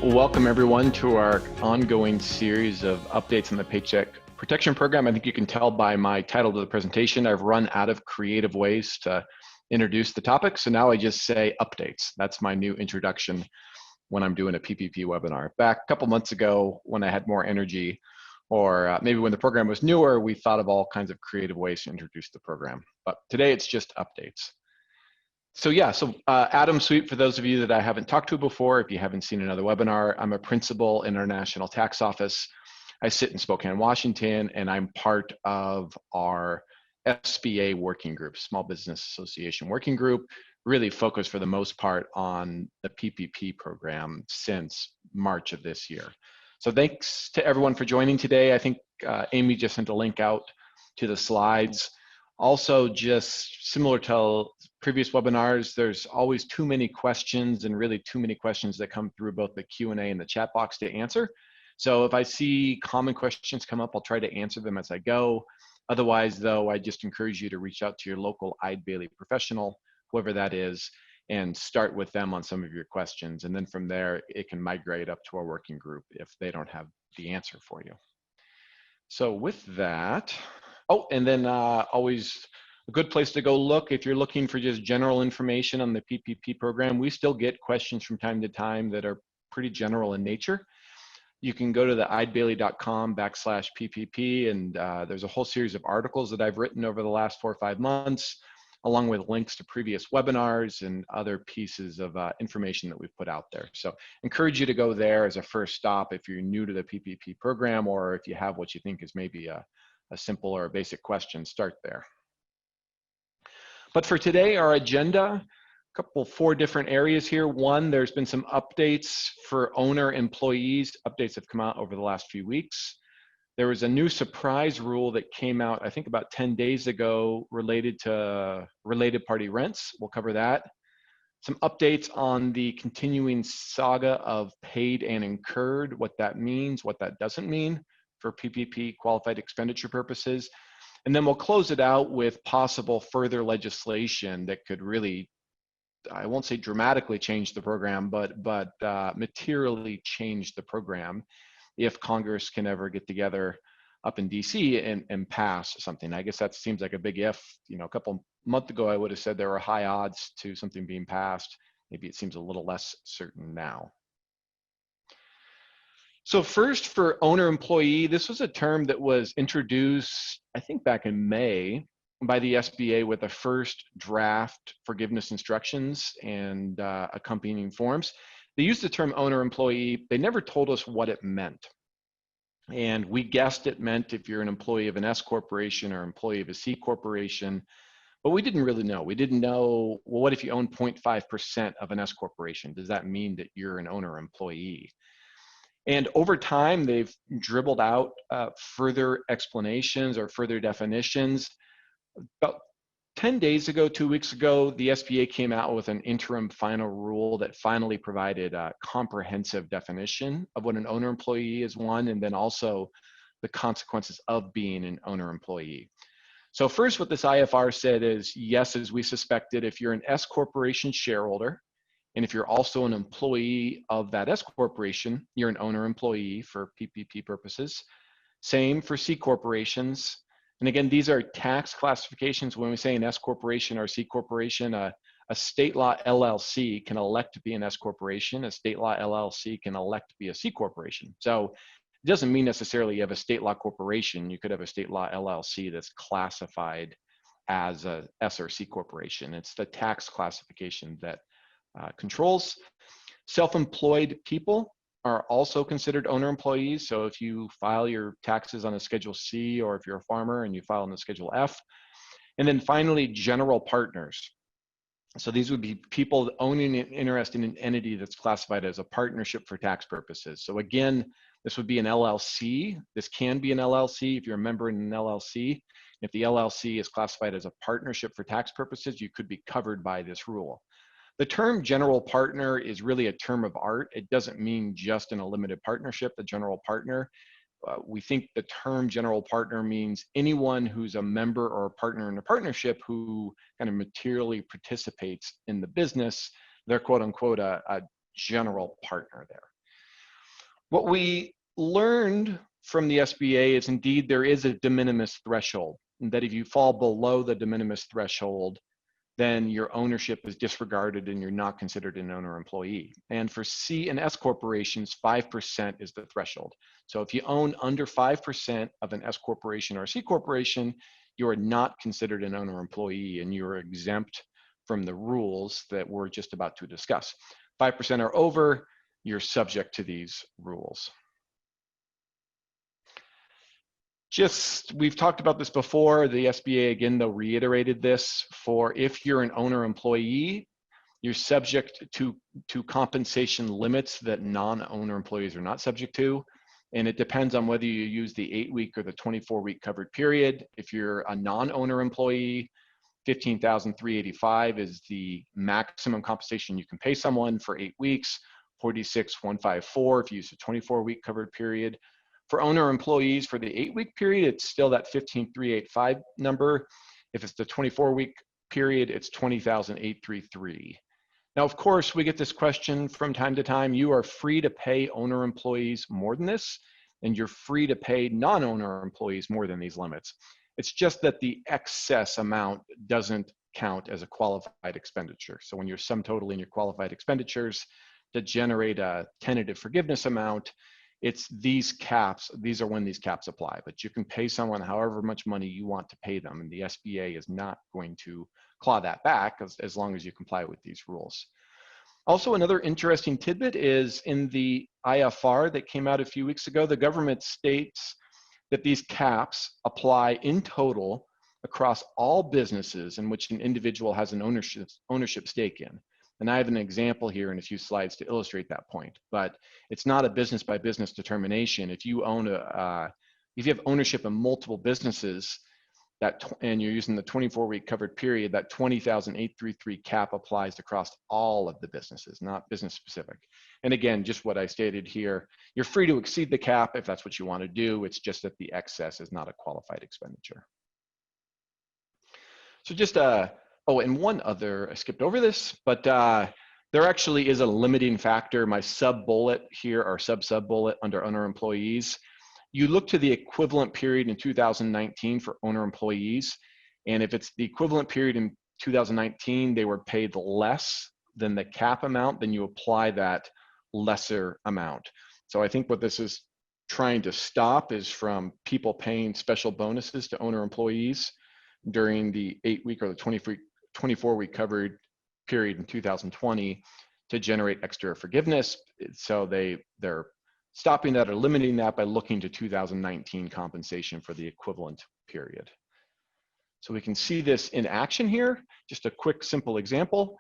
Welcome everyone to our ongoing series of updates on the Paycheck Protection Program. I think you can tell by my title to the presentation, I've run out of creative ways to introduce the topic. So now I just say updates. That's my new introduction when I'm doing a PPP webinar. Back a couple months ago when I had more energy, or maybe when the program was newer, we thought of all kinds of creative ways to introduce the program. But today it's just updates. So Adam Sweet, for those of you that I haven't talked to before, if you haven't seen another webinar, I'm a principal in our national tax office. I sit in Spokane, Washington, and I'm part of our SBA working group, Small Business Association working group, really focused for the most part on the PPP program since March of this year. So thanks to everyone for joining today. I think Amy just sent a link out to the slides. Also, just similar to previous webinars, there's always too many questions and really too many questions that come through both the Q&A and the chat box to answer. So if I see common questions come up, I'll try to answer them as I go. Otherwise, though, I just encourage you to reach out to your local Eide Bailey professional, whoever that is, and start with them on some of your questions. And then from there, it can migrate up to our working group if they don't have the answer for you. So with that, oh, and then always a good place to go look if you're looking for just general information on the PPP program. We still get questions from time to time that are pretty general in nature. You can go to the eidebailey.com/PPP, and there's a whole series of articles that I've written over the last 4 or 5 months, along with links to previous webinars and other pieces of information that we've put out there. So encourage you to go there as a first stop if you're new to the PPP program, or if you have what you think is maybe a simple or a basic question, start there. But for today, our agenda, four different areas here. One, there's been some updates for owner employees. Updates have come out over the last few weeks. There was a new surprise rule that came out, I think about 10 days ago, related to related party rents. We'll cover that. Some updates on the continuing saga of paid and incurred, what that means, what that doesn't mean for PPP qualified expenditure purposes. And then we'll close it out with possible further legislation that could really, I won't say dramatically change the program, but materially change the program if Congress can ever get together up in DC and pass something. I guess that seems like a big if. You know, a couple months ago, I would have said there were high odds to something being passed. Maybe it seems a little less certain now. So first, for owner employee, this was a term that was introduced, I think back in May, by the SBA with the first draft forgiveness instructions and accompanying forms. They used the term owner employee. They never told us what it meant. And we guessed it meant if you're an employee of an S corporation or employee of a C corporation, but we didn't really know. We didn't know, well, what if you own 0.5% of an S corporation? Does that mean that you're an owner employee? And over time, they've dribbled out further explanations or further definitions. About 10 days ago, 2 weeks ago, the SBA came out with an interim final rule that finally provided a comprehensive definition of what an owner employee is, one, and then also the consequences of being an owner employee. So first, what this IFR said is, yes, as we suspected, if you're an S corporation shareholder, and if you're also an employee of that S corporation, you're an owner employee for PPP purposes. Same for C corporations. And again, these are tax classifications. When we say an S corporation or C corporation, a state law LLC can elect to be an S corporation. A state law LLC can elect to be a C corporation. So it doesn't mean necessarily you have a state law corporation. You could have a state law LLC that's classified as a S or C corporation. It's the tax classification that controls. Self-employed people are also considered owner employees. So if you file your taxes on a Schedule C, or if you're a farmer and you file on the Schedule F. And then finally, general partners. So these would be people owning an interest in an entity that's classified as a partnership for tax purposes. So again, this would be an LLC. This can be an LLC if you're a member in an LLC. If the LLC is classified as a partnership for tax purposes, you could be covered by this rule. The term general partner is really a term of art. It doesn't mean just in a limited partnership, the general partner. We think the term general partner means anyone who's a member or a partner in a partnership who kind of materially participates in the business. They're quote unquote a general partner there. What we learned from the SBA is indeed there is a de minimis threshold, and that if you fall below the de minimis threshold, then your ownership is disregarded and you're not considered an owner employee. And for C and S corporations, 5% is the threshold. So if you own under 5% of an S corporation or a C corporation, you are not considered an owner employee and you're exempt from the rules that we're just about to discuss. 5% or over, you're subject to these rules. We've talked about this before. The SBA, again, though, reiterated this for if you're an owner employee, you're subject to compensation limits that non-owner employees are not subject to. And it depends on whether you use the 8-week or the 24-week covered period. If you're a non-owner employee, $15,385 is the maximum compensation you can pay someone for 8 weeks, $46,154 if you use a 24-week covered period. For owner employees, for the 8-week period, it's still that $15,385 number. If it's the 24-week period, it's $20,833. Now, of course, we get this question from time to time. You are free to pay owner employees more than this, and you're free to pay non-owner employees more than these limits. It's just that the excess amount doesn't count as a qualified expenditure. So when you're sum totaling your qualified expenditures to generate a tentative forgiveness amount, it's these caps, these are when these caps apply, but you can pay someone however much money you want to pay them, and the SBA is not going to claw that back as long as you comply with these rules. Also, another interesting tidbit is in the IFR that came out a few weeks ago, the government states that these caps apply in total across all businesses in which an individual has an ownership stake in. And I have an example here in a few slides to illustrate that point, but it's not a business by business determination. If you own if you have ownership in multiple businesses and you're using the 24-week covered period, that $20,833 cap applies across all of the businesses, not business specific. And again, just what I stated here, you're free to exceed the cap if that's what you want to do. It's just that the excess is not a qualified expenditure. So just oh, and one other, I skipped over this, but there actually is a limiting factor. My sub-bullet here, or sub-bullet under owner employees, you look to the equivalent period in 2019 for owner employees, and if it's the equivalent period in 2019, they were paid less than the cap amount, then you apply that lesser amount. So I think what this is trying to stop is from people paying special bonuses to owner employees during the 8-week or the 24-week covered period in 2020 to generate extra forgiveness. So they're stopping that or limiting that by looking to 2019 compensation for the equivalent period. So we can see this in action here. Just a quick, simple example.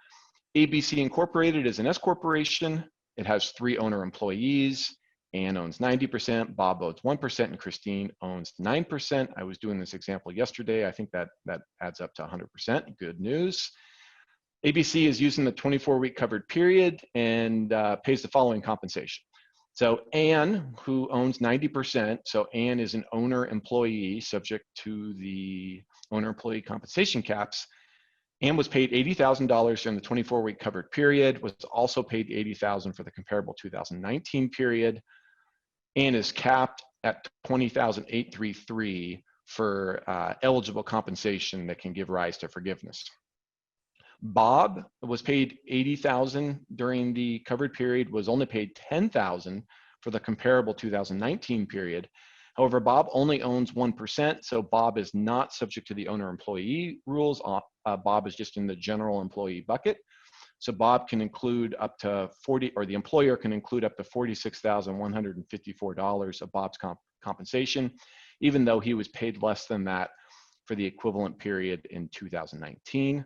ABC Incorporated is an S corporation. It has 3 owner employees. Ann owns 90%, Bob owns 1%, and Christine owns 9%. I was doing this example yesterday. I think that adds up to 100%. Good news. ABC is using the 24-week covered period and pays the following compensation. So Ann, who owns 90%, so Ann is an owner employee subject to the owner employee compensation caps. Ann was paid $80,000 during the 24-week covered period, was also paid $80,000 for the comparable 2019 period. Ann is capped at $20,833 for eligible compensation that can give rise to forgiveness. Bob was paid $80,000 during the covered period, was only paid $10,000 for the comparable 2019 period. However, Bob only owns 1%, so Bob is not subject to the owner-employee rules. Bob is just in the general employee bucket. So Bob can include up to the employer can include up to $46,154 of Bob's compensation, even though he was paid less than that for the equivalent period in 2019.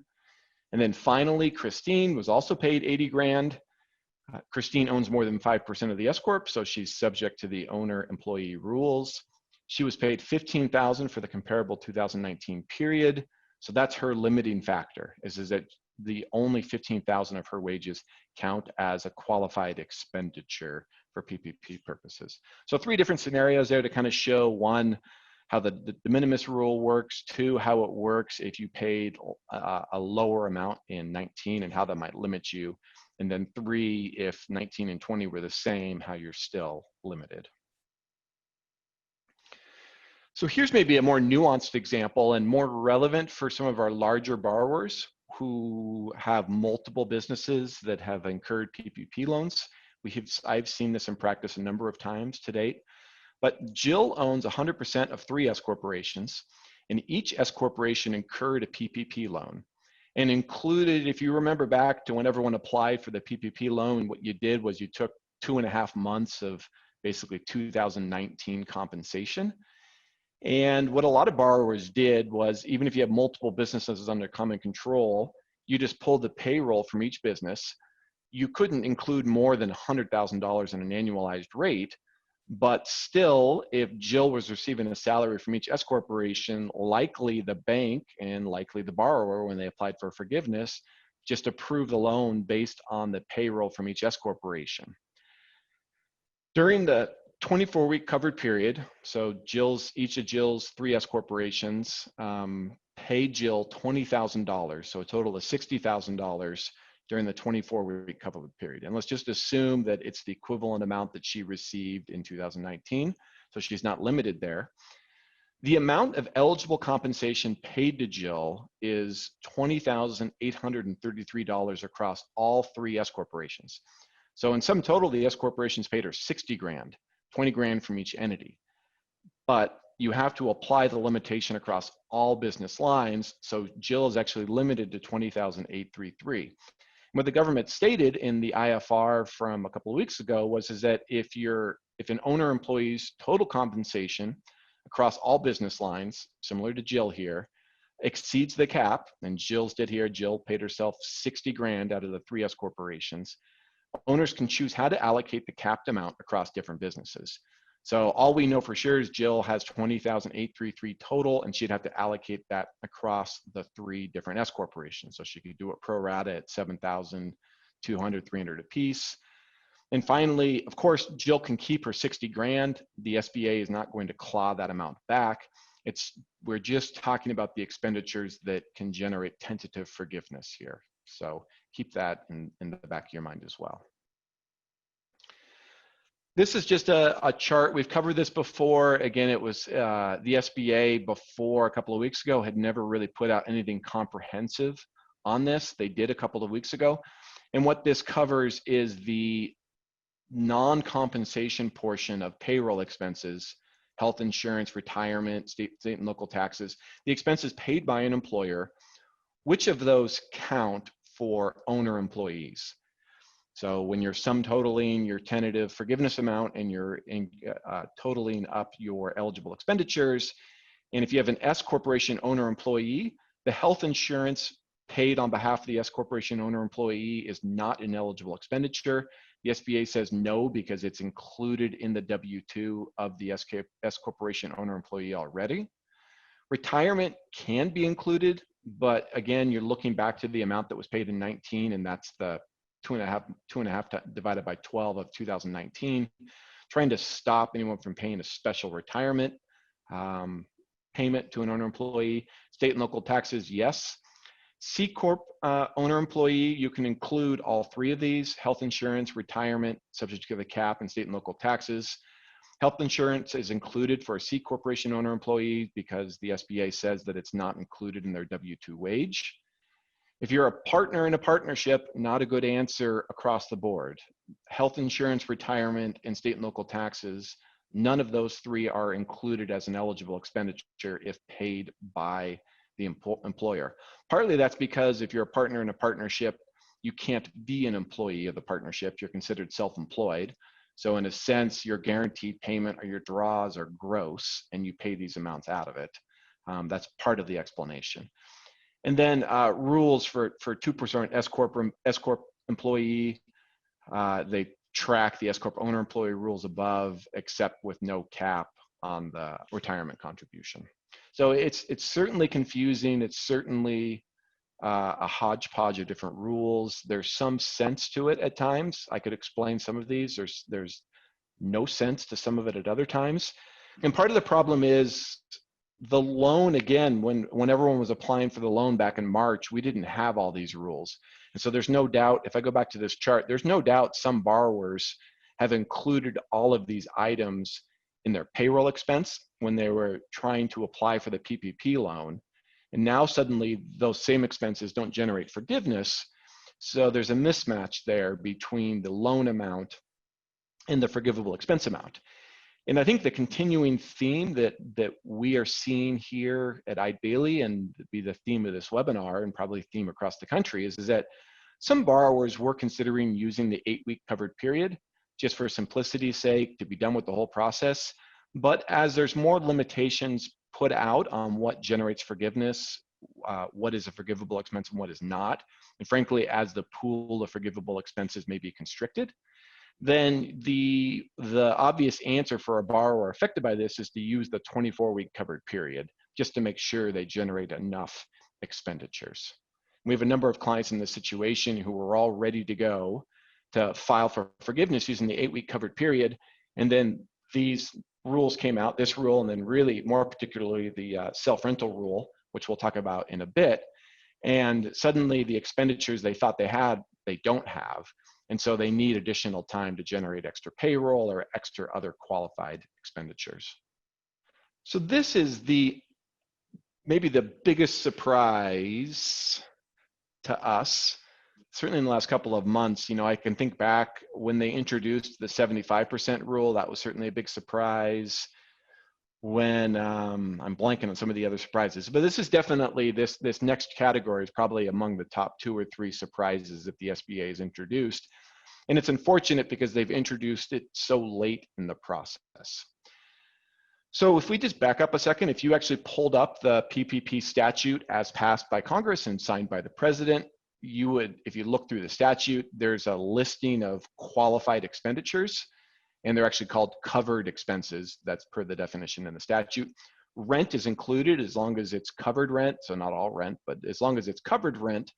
And then finally, Christine was also paid 80 grand. Christine owns more than 5% of the S Corp, so she's subject to the owner-employee rules. She was paid $15,000 for the comparable 2019 period. So that's her limiting factor, is that the only $15,000 of her wages count as a qualified expenditure for PPP purposes. So 3 different scenarios there to kind of show, 1, how the de minimis rule works, 2, how it works if you paid a lower amount in 19 and how that might limit you, And then 3, if 19 and 20 were the same, how you're still limited. So here's maybe a more nuanced example and more relevant for some of our larger borrowers who have multiple businesses that have incurred PPP loans. I've seen this in practice a number of times to date, but Jill owns 100% of 3 S corporations, and each S corporation incurred a PPP loan. And included, if you remember back to when everyone applied for the PPP loan, what you did was you took 2.5 months of basically 2019 compensation. And what a lot of borrowers did was, even if you have multiple businesses under common control, you just pulled the payroll from each business. You couldn't include more than $100,000 in an annualized rate, but still, if Jill was receiving a salary from each S corporation, likely the bank and likely the borrower, when they applied for forgiveness, just approved the loan based on the payroll from each S corporation. During the 24-week covered period, so each of Jill's 3 S corporations paid Jill $20,000, so a total of $60,000 during the 24-week covered period. And let's just assume that it's the equivalent amount that she received in 2019, so she's not limited there. The amount of eligible compensation paid to Jill is $20,833 across all 3 S corporations. So in sum total, the S corporations paid her $60,000, $20,000 from each entity. But you have to apply the limitation across all business lines, so Jill is actually limited to $20,833. What the government stated in the IFR from a couple of weeks ago was that if an owner employee's total compensation across all business lines, similar to Jill here, exceeds the cap, and Jill's did here, Jill paid herself $60,000 out of the 3 S corporations, owners can choose how to allocate the capped amount across different businesses. So all we know for sure is Jill has $20,833 total, and she'd have to allocate that across the 3 different S corporations. So she could do it pro rata at $7,200, $300 apiece. And finally, of course, Jill can keep her $60,000. The SBA is not going to claw that amount back. We're just talking about the expenditures that can generate tentative forgiveness here. So keep that in the back of your mind as well. This is just a chart. We've covered this before. Again, it was the SBA before a couple of weeks ago had never really put out anything comprehensive on this. They did a couple of weeks ago. And what this covers is the non-compensation portion of payroll expenses, health insurance, retirement, state and local taxes, the expenses paid by an employer. Which of those count for owner employees? So when you're sum totaling your tentative forgiveness amount and you're totaling up your eligible expenditures, and if you have an S corporation owner employee, the health insurance paid on behalf of the S corporation owner employee is not an eligible expenditure. The SBA says no because it's included in the W-2 of the S corporation owner employee already. Retirement can be included, but again, you're looking back to the amount that was paid in 19, and that's the 2.5 divided by 12 of 2019, trying to stop anyone from paying a special retirement payment to an owner employee. State and local taxes, yes. C Corp owner employee, you can include all 3 of these: health insurance, retirement, subject to the cap, and state and local taxes. Health insurance is included for a C corporation owner employee because the SBA says that it's not included in their W-2 wage. If you're a partner in a partnership, not a good answer across the board. Health insurance, retirement, and state and local taxes, none of those 3 are included as an eligible expenditure if paid by the employer. Partly that's because if you're a partner in a partnership, you can't be an employee of the partnership. You're considered self-employed. So in a sense, your guaranteed payment or your draws are gross, and you pay these amounts out of it. That's part of the explanation. And then rules for 2% S Corp employee, they track the S Corp owner employee rules above, except with no cap on the retirement contribution. So it's certainly confusing. It's certainly a hodgepodge of different rules. There's some sense to it at times. I could explain some of these. There's no sense to some of it at other times. And part of the problem is the loan, again, when everyone was applying for the loan back in March, we didn't have all these rules. And so there's no doubt, if I go back to this chart, there's no doubt some borrowers have included all of these items in their payroll expense when they were trying to apply for the PPP loan. And now suddenly those same expenses don't generate forgiveness. So there's a mismatch there between the loan amount and the forgivable expense amount. And I think the continuing theme that we are seeing here at Eide Bailey, and be the theme of this webinar and probably theme across the country, is that some borrowers were considering using the 8-week covered period just for simplicity's sake to be done with the whole process. But as there's more limitations put out on what generates forgiveness, what is a forgivable expense and what is not, and frankly, as the pool of forgivable expenses may be constricted, then the obvious answer for a borrower affected by this is to use the 24-week covered period just to make sure they generate enough expenditures. We have a number of clients in this situation who were all ready to go to file for forgiveness using the 8-week covered period, and then these rules came out, this rule, and then really more particularly the self-rental rule, which we'll talk about in a bit, and suddenly the expenditures they thought they had, they don't have. And so they need additional time to generate extra payroll or extra other qualified expenditures. So this is maybe the biggest surprise to us, certainly in the last couple of months. You know, I can think back when they introduced the 75% rule, that was certainly a big surprise. When I'm blanking on some of the other surprises, but this is definitely, this next category is probably among the top 2 or 3 surprises that the SBA has introduced. And it's unfortunate because they've introduced it so late in the process. So if we just back up a second, if you actually pulled up the PPP statute as passed by Congress and signed by the president, you would, if you look through the statute, there's a listing of qualified expenditures, and they're actually called covered expenses. That's per the definition in the statute. Rent is included as long as it's covered rent, so not all rent, but as long as it's covered rent,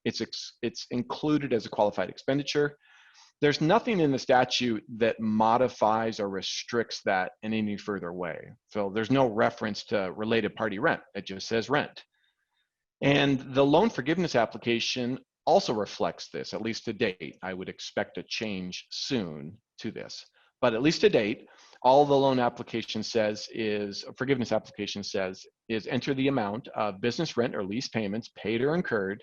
it's included as a qualified expenditure. There's nothing in the statute that modifies or restricts that in any further way. So there's no reference to related party rent. It just says rent. And the loan forgiveness application also reflects this, at least to date. I would expect a change soon to this. But at least to date, all the loan application says is, forgiveness application says, is enter the amount of business rent or lease payments paid or incurred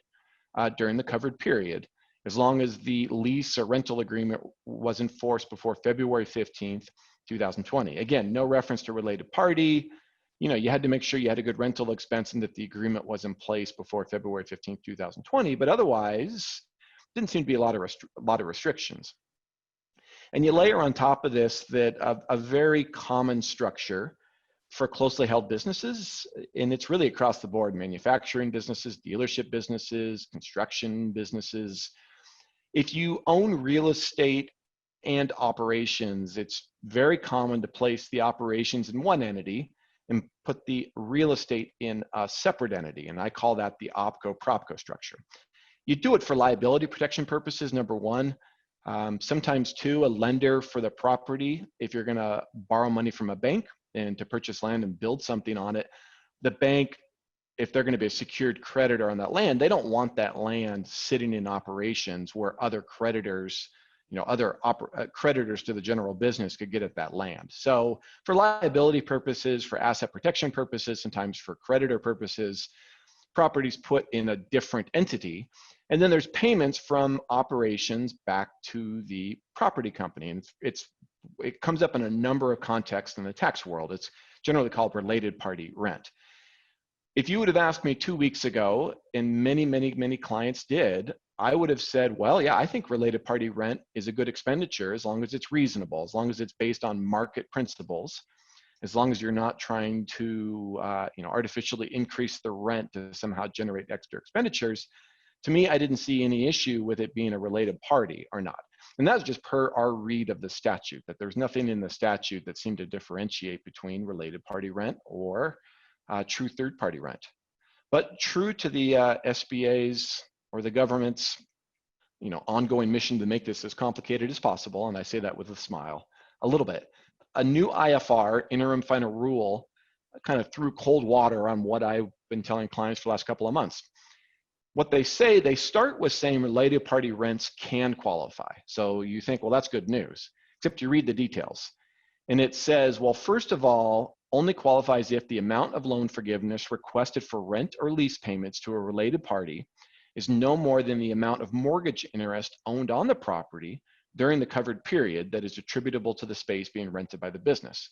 during the covered period, as long as the lease or rental agreement was enforced before February 15th, 2020. Again, no reference to related party. You know, you had to make sure you had a good rental expense and that the agreement was in place before February 15th, 2020, but otherwise, didn't seem to be a lot of restrictions. And you layer on top of this that a very common structure for closely held businesses, and it's really across the board: manufacturing businesses, dealership businesses, construction businesses. If you own real estate and operations, it's very common to place the operations in one entity and put the real estate in a separate entity, and I call that the OpCo-PropCo structure. You do it for liability protection purposes, number one. Sometimes too, a lender for the property, if you're gonna borrow money from a bank and to purchase land and build something on it, the bank, if they're gonna be a secured creditor on that land, they don't want that land sitting in operations where other creditors, you know, other creditors to the general business could get at that land. So for liability purposes, for asset protection purposes, sometimes for creditor purposes, properties put in a different entity. And then there's payments from operations back to the property company. And it comes up in a number of contexts in the tax world. It's generally called related party rent. If you would have asked me 2 weeks ago, and many clients did, I would have said, well, yeah, I think related party rent is a good expenditure as long as it's reasonable, as long as it's based on market principles, as long as you're not trying to artificially increase the rent to somehow generate extra expenditures. To me, I didn't see any issue with it being a related party or not. And that's just per our read of the statute, that there's nothing in the statute that seemed to differentiate between related party rent or true third party rent. But true to the SBA's or the government's ongoing mission to make this as complicated as possible, and I say that with a smile, a little bit, a new IFR, interim final rule, kind of threw cold water on what I've been telling clients for the last couple of months. What they say, they start with saying related party rents can qualify. So you think, well, that's good news, except you read the details. And it says, well, first of all, only qualifies if the amount of loan forgiveness requested for rent or lease payments to a related party is no more than the amount of mortgage interest owned on the property during the covered period that is attributable to the space being rented by the business.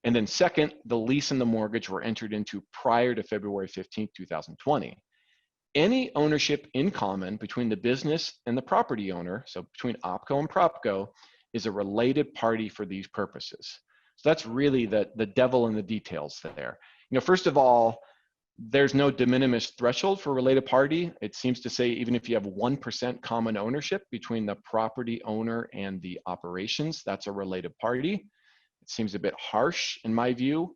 And then second, the lease and the mortgage were entered into prior to February 15th, 2020. Any ownership in common between the business and the property owner, so between OpCo and PropCo, is a related party for these purposes. So that's really the devil in the details there. First of all, there's no de minimis threshold for related party. It seems to say even if you have 1% common ownership between the property owner and the operations, that's a related party. It seems a bit harsh in my view.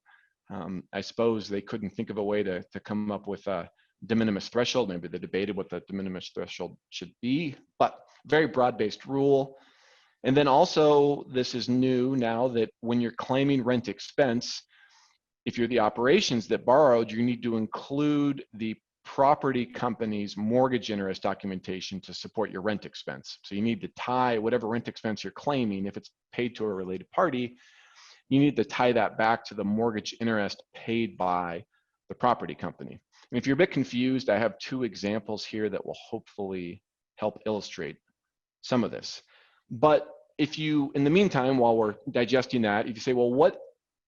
I suppose they couldn't think of a way to come up with a de minimis threshold. Maybe they debated what the de minimis threshold should be, but very broad-based rule. And then also, this is new now, that when you're claiming rent expense, if you're the operations that borrowed, you need to include the property company's mortgage interest documentation to support your rent expense. So you need to tie whatever rent expense you're claiming, if it's paid to a related party, you need to tie that back to the mortgage interest paid by the property company. And if you're a bit confused, I have two examples here that will hopefully help illustrate some of this. But if you, in the meantime, while we're digesting that, if you say, well,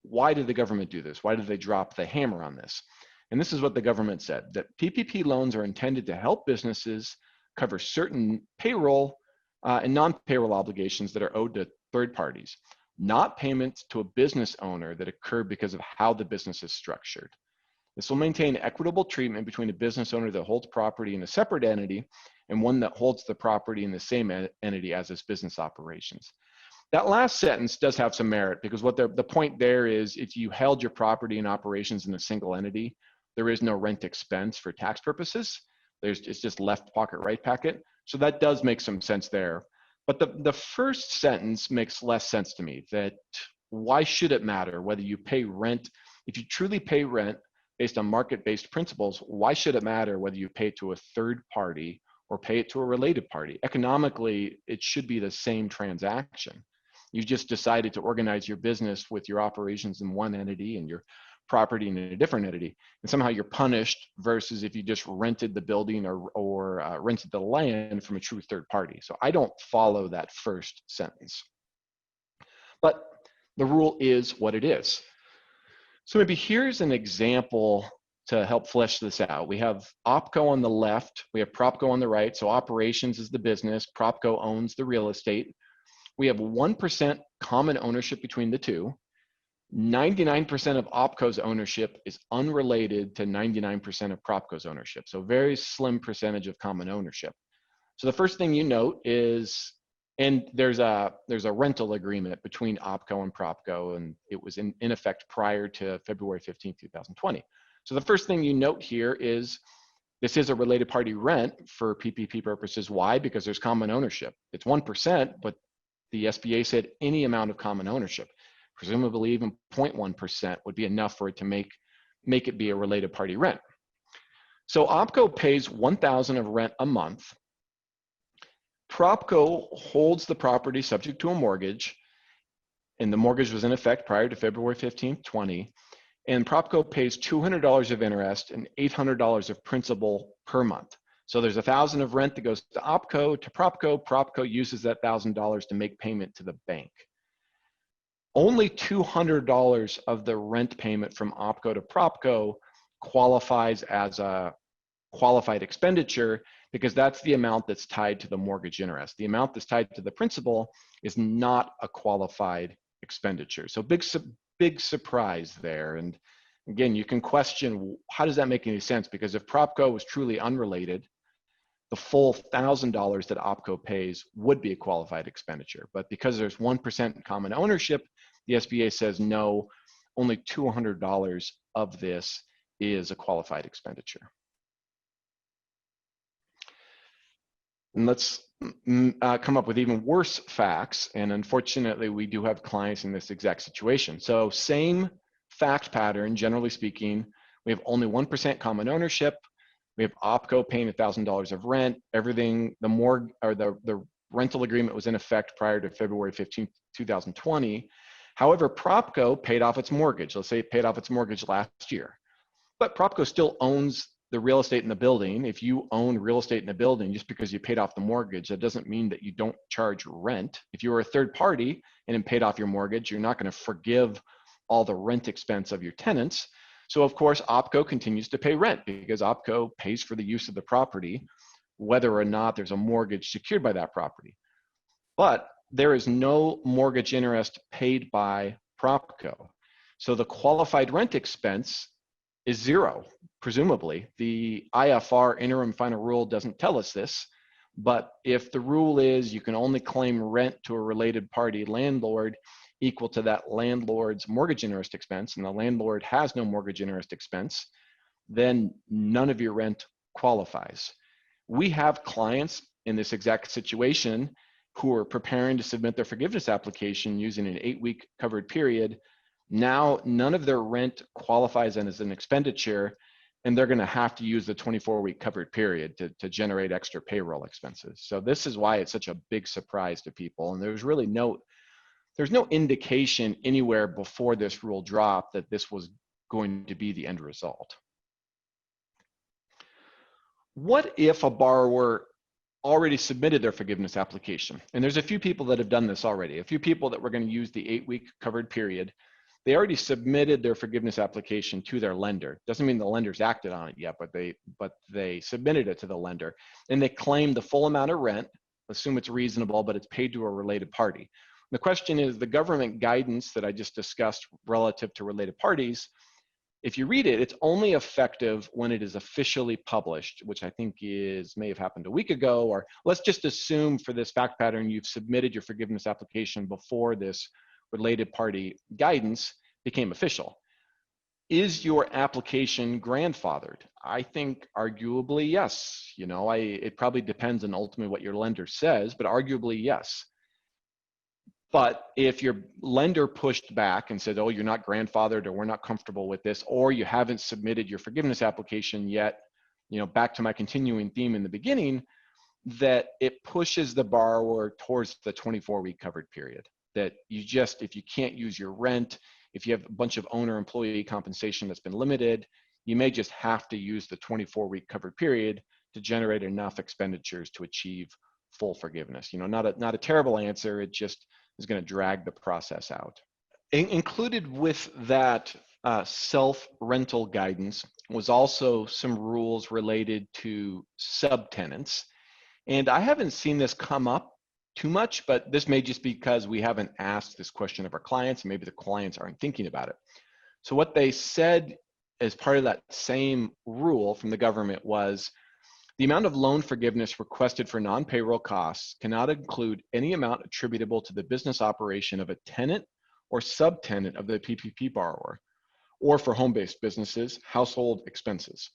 why did the government do this? Why did they drop the hammer on this? And this is what the government said, that PPP loans are intended to help businesses cover certain payroll and non-payroll obligations that are owed to third parties, not payments to a business owner that occur because of how the business is structured. This will maintain equitable treatment between a business owner that holds property in a separate entity and one that holds the property in the same entity as its business operations. That last sentence does have some merit, because what the point there is, if you held your property and operations in a single entity, there is no rent expense for tax purposes. It's just left pocket, right pocket. So that does make some sense there. But the first sentence makes less sense to me, that why should it matter whether you pay rent? If you truly pay rent based on market-based principles, why should it matter whether you pay it to a third party or pay it to a related party? Economically, it should be the same transaction. You just decided to organize your business with your operations in one entity and your property in a different entity, and somehow you're punished versus if you just rented the building or rented the land from a true third party. So I don't follow that first sentence. But the rule is what it is. So maybe here's an example to help flesh this out. We have OpCo on the left, we have PropCo on the right. So operations is the business, PropCo owns the real estate. We have 1% common ownership between the two. 99% of OpCo's ownership is unrelated to 99% of PropCo's ownership. So very slim percentage of common ownership. So the first thing you note is, and there's a rental agreement between OpCo and PropCo, and it was in effect prior to February 15, 2020. So the first thing you note here is this is a related party rent for PPP purposes. Why? Because there's common ownership. It's 1%, but the SBA said any amount of common ownership. Presumably even 0.1% would be enough for it to make it be a related party rent. So OpCo pays $1,000 of rent a month. PropCo holds the property subject to a mortgage, and the mortgage was in effect prior to February 15, 20. And PropCo pays $200 of interest and $800 of principal per month. So there's $1,000 of rent that goes to OpCo, to PropCo. PropCo uses that $1,000 to make payment to the bank. Only $200 of the rent payment from OpCo to PropCo qualifies as a qualified expenditure, because that's the amount that's tied to the mortgage interest. The amount that's tied to the principal is not a qualified expenditure. So big surprise there. And again, you can question, how does that make any sense? Because if PropCo was truly unrelated, the full $1,000 that OpCo pays would be a qualified expenditure. But because there's 1% common ownership, the SBA says no, only $200 of this is a qualified expenditure. And let's come up with even worse facts. And unfortunately, we do have clients in this exact situation. So same fact pattern, generally speaking, we have only 1% common ownership. We have OpCo paying $1,000 of rent. Everything, the rental agreement was in effect prior to February 15th, 2020. However, PropCo paid off its mortgage. Let's say it paid off its mortgage last year. But PropCo still owns the real estate in the building. If you own real estate in the building, just because you paid off the mortgage, that doesn't mean that you don't charge rent. If you were a third party and it paid off your mortgage, you're not going to forgive all the rent expense of your tenants. So of course, OpCo continues to pay rent because OpCo pays for the use of the property, whether or not there's a mortgage secured by that property. But there is no mortgage interest paid by PropCo. So the qualified rent expense is zero, presumably. The IFR interim final rule doesn't tell us this, but if the rule is you can only claim rent to a related party landlord equal to that landlord's mortgage interest expense, and the landlord has no mortgage interest expense, then none of your rent qualifies. We have clients in this exact situation who are preparing to submit their forgiveness application using an 8-week covered period. Now, none of their rent qualifies as an expenditure, and they're going to have to use the 24-week covered period to generate extra payroll expenses. So this is why it's such a big surprise to people. And there's no indication anywhere before this rule dropped that this was going to be the end result. What if a borrower already submitted their forgiveness application? And there's a few people that have done this already. A few people that were going to use the 8-week covered period. They already submitted their forgiveness application to their lender. Doesn't mean the lender's acted on it yet, but they submitted it to the lender, and they claimed the full amount of rent. Assume it's reasonable, but it's paid to a related party. The question is, the government guidance that I just discussed relative to related parties, if you read it, it's only effective when it is officially published, which I think may have happened a week ago, or let's just assume for this fact pattern, you've submitted your forgiveness application before this related party guidance became official. Is your application grandfathered? I think arguably yes. It probably depends on ultimately what your lender says, but arguably yes. But if your lender pushed back and said, oh, you're not grandfathered, or we're not comfortable with this, or you haven't submitted your forgiveness application yet, back to my continuing theme in the beginning, that it pushes the borrower towards the 24-week covered period. That if you can't use your rent, if you have a bunch of owner-employee compensation that's been limited, you may just have to use the 24-week covered period to generate enough expenditures to achieve full forgiveness. Not a terrible answer. It just is going to drag the process out. Included with that self-rental guidance was also some rules related to subtenants. And I haven't seen this come up too much, but this may just be because we haven't asked this question of our clients, and maybe the clients aren't thinking about it. So what they said as part of that same rule from the government was, the amount of loan forgiveness requested for non-payroll costs cannot include any amount attributable to the business operation of a tenant or subtenant of the PPP borrower, or for home-based businesses, household expenses.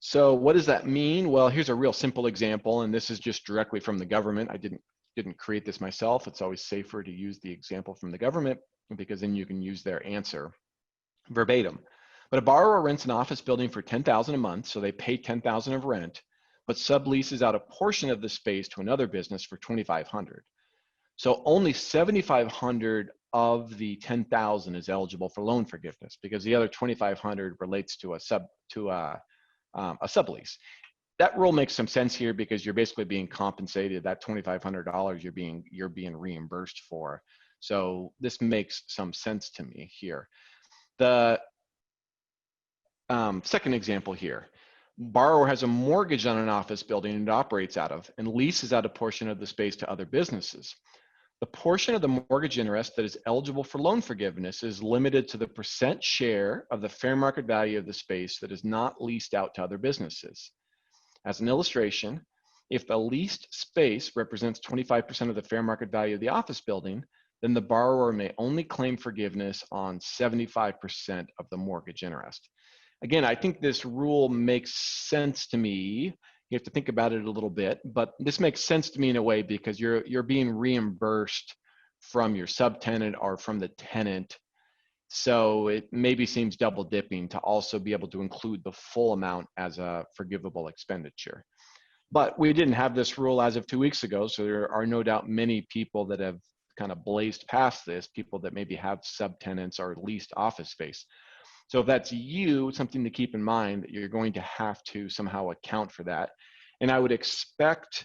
So what does that mean? Well, here's a real simple example, and this is just directly from the government. I didn't create this myself. It's always safer to use the example from the government because then you can use their answer verbatim. But a borrower rents an office building for $10,000 a month, so they pay $10,000 of rent, but subleases out a portion of the space to another business for $2,500. So only $7,500 of the $10,000 is eligible for loan forgiveness because the other $2,500 relates to a sublease. That rule makes some sense here because you're basically being compensated. That $2,500 you're being reimbursed for. So this makes some sense to me here. The second example here, borrower has a mortgage on an office building it operates out of and leases out a portion of the space to other businesses. The portion of the mortgage interest that is eligible for loan forgiveness is limited to the percent share of the fair market value of the space that is not leased out to other businesses. As an illustration, if the leased space represents 25% of the fair market value of the office building, then the borrower may only claim forgiveness on 75% of the mortgage interest. Again, I think this rule makes sense to me. You have to think about it a little bit, but this makes sense to me in a way because you're being reimbursed from your subtenant or from the tenant So it maybe seems double dipping to also be able to include the full amount as a forgivable expenditure. But we didn't have this rule as of 2 weeks ago, so there are no doubt many people that have kind of blazed past this, people that maybe have subtenants or leased office space. So if that's you, something to keep in mind that you're going to have to somehow account for that. And I would expect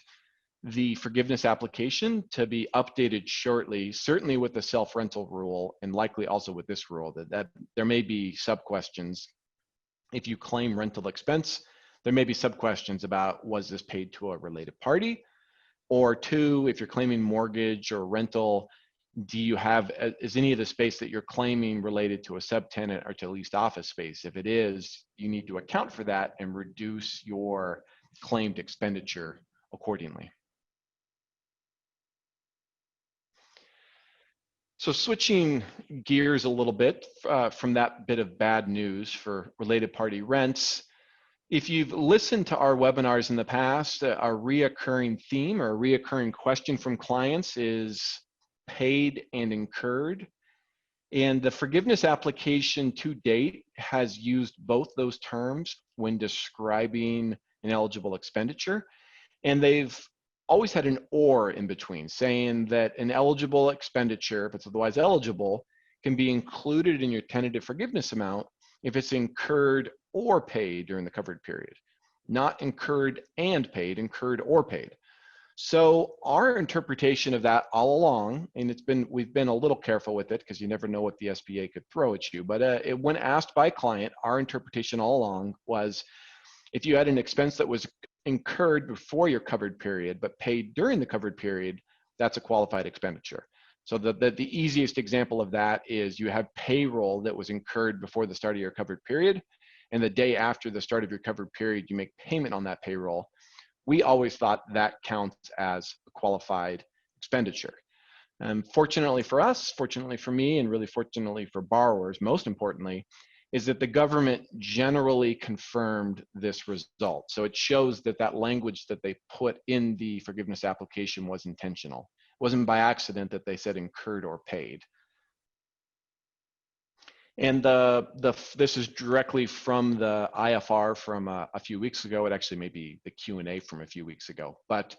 the forgiveness application to be updated shortly, certainly with the self-rental rule and likely also with this rule, that there may be sub-questions. If you claim rental expense, there may be sub-questions about, was this paid to a related party? Or two, if you're claiming mortgage or rental, do you have, is any of the space that you're claiming related to a subtenant or to leased office space? If it is, you need to account for that and reduce your claimed expenditure accordingly. So switching gears a little bit from that bit of bad news for related party rents, if you've listened to our webinars in the past, our reoccurring theme or reoccurring question from clients is paid and incurred. And the forgiveness application to date has used both those terms when describing an eligible expenditure. And they've always had an or in between, saying that an eligible expenditure, if it's otherwise eligible, can be included in your tentative forgiveness amount if it's incurred or paid during the covered period. Not incurred and paid, incurred or paid. So our interpretation of that all along, and we've been a little careful with it because you never know what the SBA could throw at you, but when asked by client, our interpretation all along was if you had an expense that was incurred before your covered period but paid during the covered period, that's a qualified expenditure. So the easiest example of that is you have payroll that was incurred before the start of your covered period, and the day after the start of your covered period, you make payment on that payroll. We always thought that counts as a qualified expenditure. Fortunately for us, fortunately for me, and really fortunately for borrowers, most importantly, is that the government generally confirmed this result. So it shows that that language that they put in the forgiveness application was intentional. It wasn't by accident that they said incurred or paid. And this is directly from the IFR from a few weeks ago. It actually may be the Q&A from a few weeks ago. But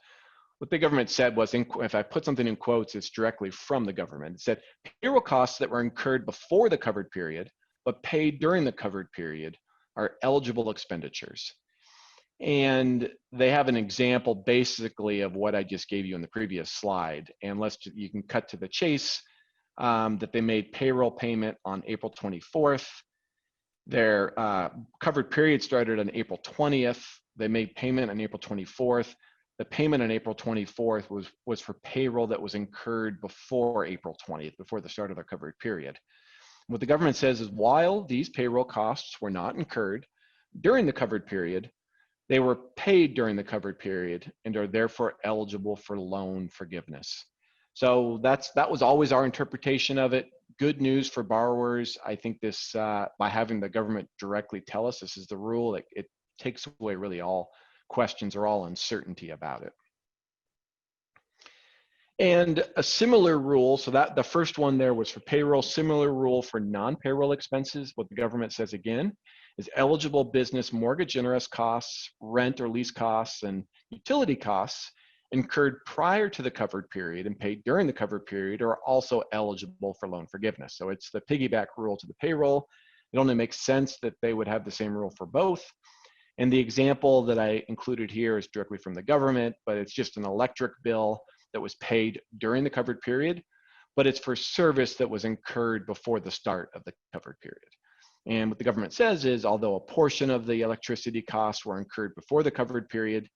what the government said was, if I put something in quotes, it's directly from the government. It said, payroll costs that were incurred before the covered period but paid during the covered period are eligible expenditures. And they have an example basically of what I just gave you in the previous slide. And you can cut to the chase, that they made payroll payment on April 24th. Their covered period started on April 20th. They made payment on April 24th. The payment on April 24th was for payroll that was incurred before April 20th, before the start of their covered period. What the government says is, while these payroll costs were not incurred during the covered period, they were paid during the covered period and are therefore eligible for loan forgiveness. So that was always our interpretation of it. Good news for borrowers. I think this, by having the government directly tell us this is the rule, it takes away really all questions or all uncertainty about it. And a similar rule, so that the first one there was for payroll, similar rule for non-payroll expenses. What the government says again is eligible business mortgage interest costs, rent or lease costs, and utility costs incurred prior to the covered period and paid during the covered period are also eligible for loan forgiveness. So it's the piggyback rule to the payroll. It only makes sense that they would have the same rule for both. And the example that I included here is directly from the government, but it's just an electric bill that was paid during the covered period, but it's for service that was incurred before the start of the covered period. And what the government says is, although a portion of the electricity costs were incurred before the covered period,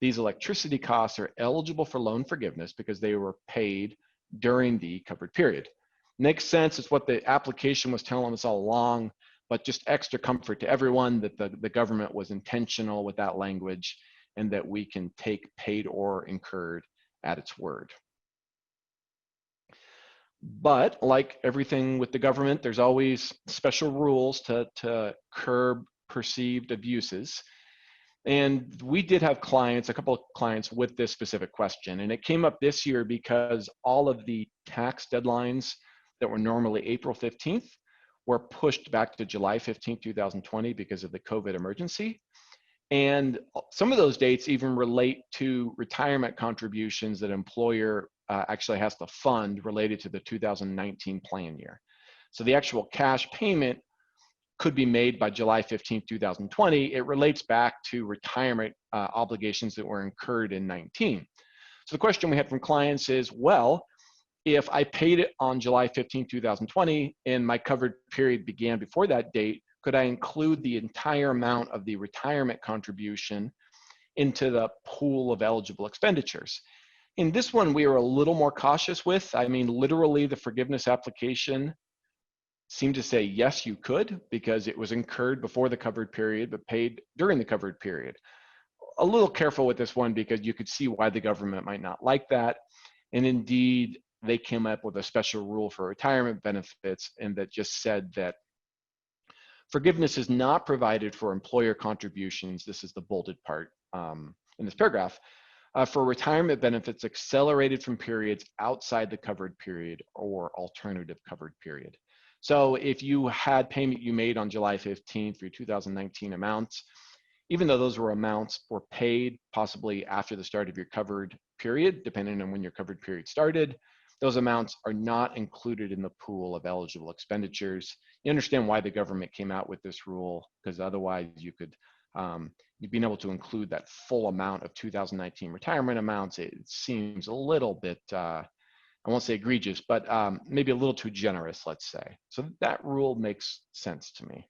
these electricity costs are eligible for loan forgiveness because they were paid during the covered period. Makes sense. It's what the application was telling us all along, but just extra comfort to everyone that the government was intentional with that language and that we can take paid or incurred at its word. But like everything with the government, there's always special rules to curb perceived abuses. And we did have clients, a couple of clients with this specific question, and it came up this year because all of the tax deadlines that were normally April 15th were pushed back to July 15, 2020 because of the COVID emergency. And some of those dates even relate to retirement contributions that employer actually has to fund related to the 2019 plan year. So the actual cash payment could be made by July 15, 2020. It relates back to retirement obligations that were incurred in 19. So the question we had from clients is, well, if I paid it on July 15, 2020, and my covered period began before that date, could I include the entire amount of the retirement contribution into the pool of eligible expenditures? In this one, we were a little more cautious with. I mean, literally, the forgiveness application seemed to say, yes, you could, because it was incurred before the covered period, but paid during the covered period. A little careful with this one because you could see why the government might not like that. And indeed, they came up with a special rule for retirement benefits, and that just said that forgiveness is not provided for employer contributions. This is the bolded part in this paragraph. For retirement benefits accelerated from periods outside the covered period or alternative covered period. So if you had payment you made on July 15th for your 2019 amounts, even though those amounts were paid possibly after the start of your covered period, depending on when your covered period started, those amounts are not included in the pool of eligible expenditures. You understand why the government came out with this rule, because otherwise you'd be able to include that full amount of 2019 retirement amounts. It seems a little bit, I won't say egregious, but maybe a little too generous, let's say. So that rule makes sense to me.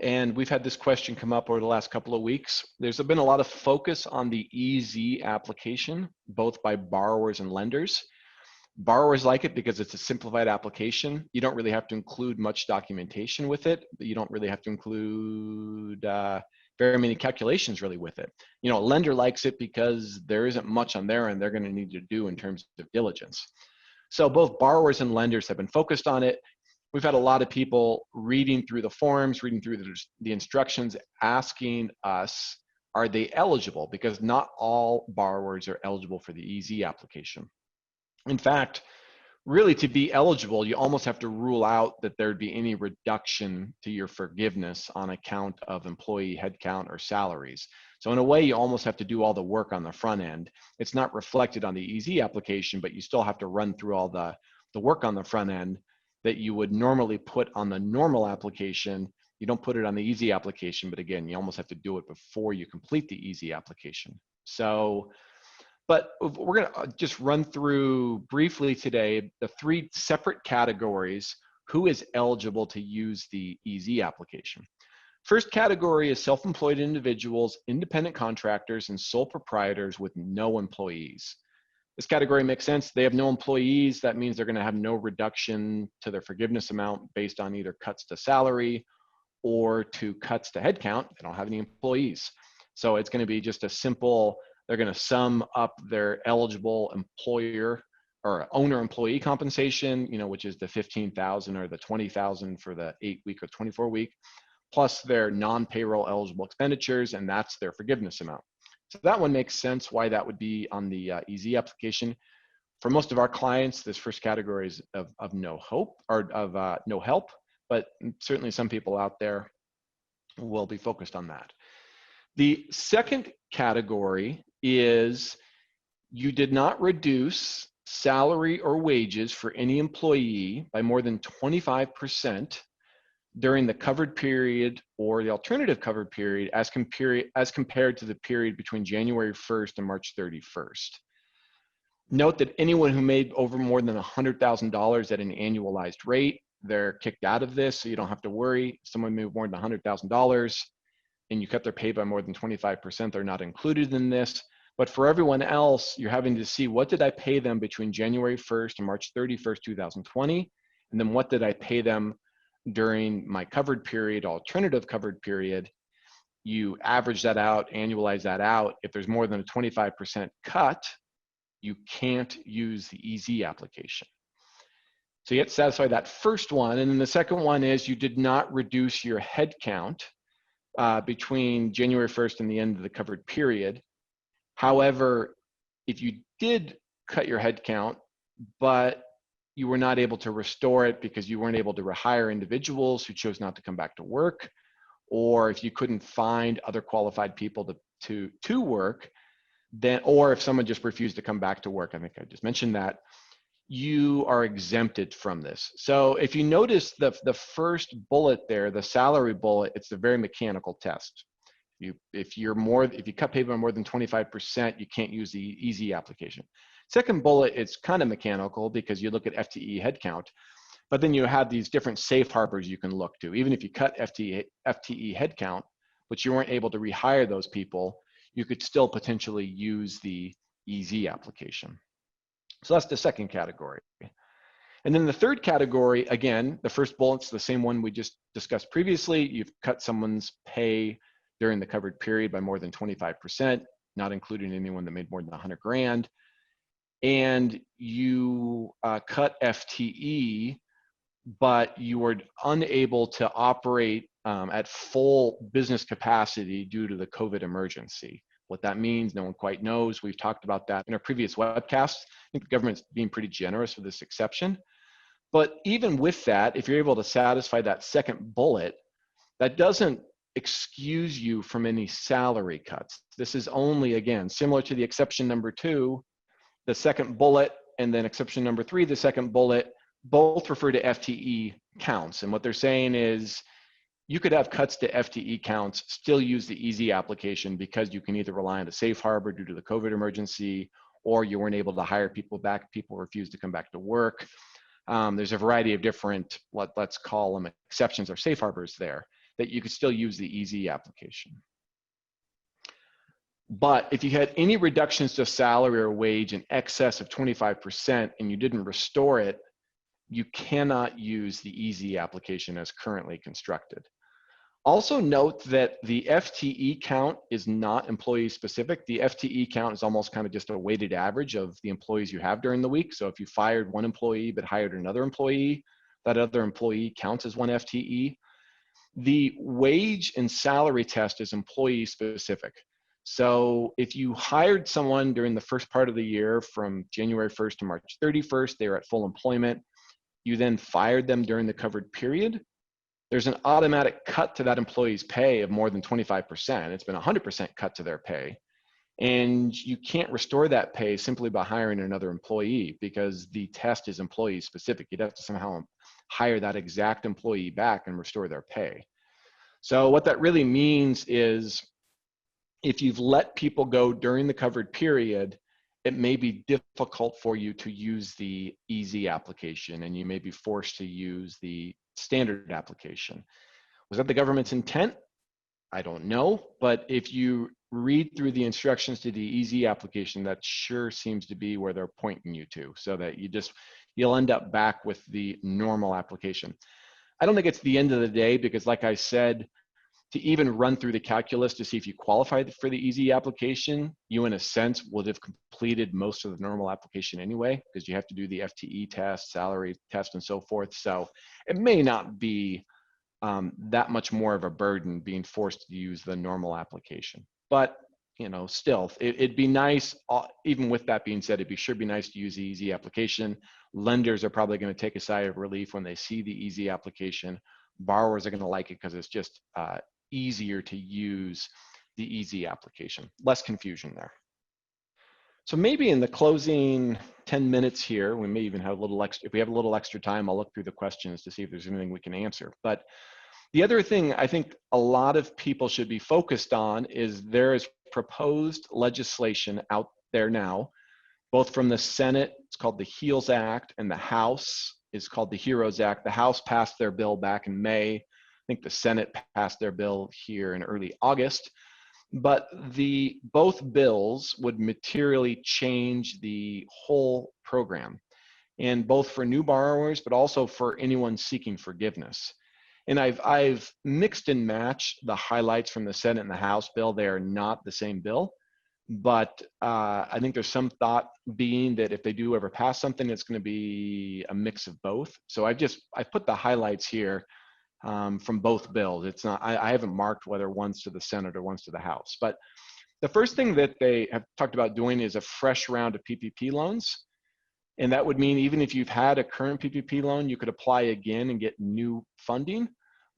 And we've had this question come up over the last couple of weeks. There's been a lot of focus on the EZ application, both by borrowers and lenders. Borrowers like it because it's a simplified application. You don't really have to include much documentation with it. You don't really have to include very many calculations really with it. You know, a lender likes it because there isn't much on their end they're going to need to do in terms of diligence. So both borrowers and lenders have been focused on it. We've had a lot of people reading through the forms, reading through the instructions, asking us, are they eligible? Because not all borrowers are eligible for the EZ application. In fact, really to be eligible, you almost have to rule out that there'd be any reduction to your forgiveness on account of employee headcount or salaries. So in a way, you almost have to do all the work on the front end. It's not reflected on the EZ application, but you still have to run through all the work on the front end that you would normally put on the normal application. You don't put it on the EZ application, but again, you almost have to do it before you complete the EZ application. So, but we're gonna just run through briefly today the three separate categories who is eligible to use the EZ application. First category is self-employed individuals, independent contractors, and sole proprietors with no employees. This category makes sense. They have no employees. That means they're going to have no reduction to their forgiveness amount based on either cuts to salary or to cuts to headcount. They don't have any employees. So it's going to be just a simple, they're going to sum up their eligible employer or owner employee compensation, you know, which is the $15,000 or the $20,000 for the 8-week or 24-week, plus their non-payroll eligible expenditures, and that's their forgiveness amount. So that one makes sense why that would be on the EZ application. For most of our clients, this first category is of no hope or of no help, but certainly some people out there will be focused on that. The second category is you did not reduce salary or wages for any employee by more than 25% during the covered period or the alternative covered period as compared to the period between January 1st and March 31st. Note that anyone who made over more than $100,000 at an annualized rate, they're kicked out of this, so you don't have to worry. If someone made more than $100,000 and you cut their pay by more than 25%, they're not included in this. But for everyone else, you're having to see what did I pay them between January 1st and March 31st, 2020, and then what did I pay them during my covered period, alternative covered period. You average that out, annualize that out. If there's more than a 25% cut, you can't use the EZ application. So you have to satisfy that first one. And then the second one is you did not reduce your head count between January 1st and the end of the covered period. However, if you did cut your head count, but you were not able to restore it because you weren't able to rehire individuals who chose not to come back to work, or if you couldn't find other qualified people to work, then, or if someone just refused to come back to work, I think I just mentioned that, you are exempted from this. So if you notice the first bullet there, the salary bullet, it's a very mechanical test. If you cut pay by more than 25%, you can't use the easy application. Second bullet, it's kind of mechanical because you look at FTE headcount, but then you have these different safe harbors you can look to. Even if you cut FTE headcount, but you weren't able to rehire those people, you could still potentially use the EZ application. So that's the second category. And then the third category, again, the first bullet's the same one we just discussed previously. You've cut someone's pay during the covered period by more than 25%, not including anyone that made more than 100 grand. And you cut FTE, but you were unable to operate at full business capacity due to the COVID emergency. What that means, no one quite knows. We've talked about that in our previous webcasts. I think the government's being pretty generous with this exception. But even with that, if you're able to satisfy that second bullet, that doesn't excuse you from any salary cuts. This is only, again, similar to the exception number 2, the second bullet, and then exception number 3, the second bullet, both refer to FTE counts. And what they're saying is, you could have cuts to FTE counts, still use the EZ application because you can either rely on a safe harbor due to the COVID emergency, or you weren't able to hire people back, people refused to come back to work. There's a variety of different, let's call them exceptions or safe harbors there, that you could still use the EZ application. But if you had any reductions to salary or wage in excess of 25% and you didn't restore it, you cannot use the EZ application as currently constructed. Also note that the FTE count is not employee specific. The FTE count is almost kind of just a weighted average of the employees you have during the week. So if you fired one employee but hired another employee, that other employee counts as one FTE. The wage and salary test is employee specific. So if you hired someone during the first part of the year from January 1st to March 31st, they were at full employment, you then fired them during the covered period, there's an automatic cut to that employee's pay of more than 25%. It's been 100% cut to their pay. And you can't restore that pay simply by hiring another employee because the test is employee specific. You'd have to somehow hire that exact employee back and restore their pay. So what that really means is if you've let people go during the covered period, it may be difficult for you to use the EZ application and you may be forced to use the standard application. Was that the government's intent? I don't know, but if you read through the instructions to the EZ application, that sure seems to be where they're pointing you to, so that you'll end up back with the normal application. I don't think it's the end of the day because, like I said, to even run through the calculus to see if you qualify for the EZ application, you in a sense would have completed most of the normal application anyway, because you have to do the FTE test, salary test, and so forth. So it may not be that much more of a burden being forced to use the normal application. But still, it'd be nice, even with that being said, it'd sure be nice to use the EZ application. Lenders are probably going to take a sigh of relief when they see the EZ application. Borrowers are going to like it because it's just easier to use the EZ application. Less confusion there. So maybe in the closing 10 minutes here, we may even have a little extra, if we have a little extra time, I'll look through the questions to see if there's anything we can answer. But the other thing I think a lot of people should be focused on is there is proposed legislation out there now, both from the Senate, it's called the HEALS Act, and the House is called the HEROES Act. The House passed their bill back in May. I think the Senate passed their bill here in early August. But both bills would materially change the whole program, and both for new borrowers, but also for anyone seeking forgiveness. And I've mixed and matched the highlights from the Senate and the House bill. They are not the same bill, but I think there's some thought being that if they do ever pass something, it's going to be a mix of both. So I put the highlights here from both bills. It's not, I haven't marked whether one's to the Senate or one's to the House. But the first thing that they have talked about doing is a fresh round of PPP loans. And that would mean even if you've had a current PPP loan, you could apply again and get new funding,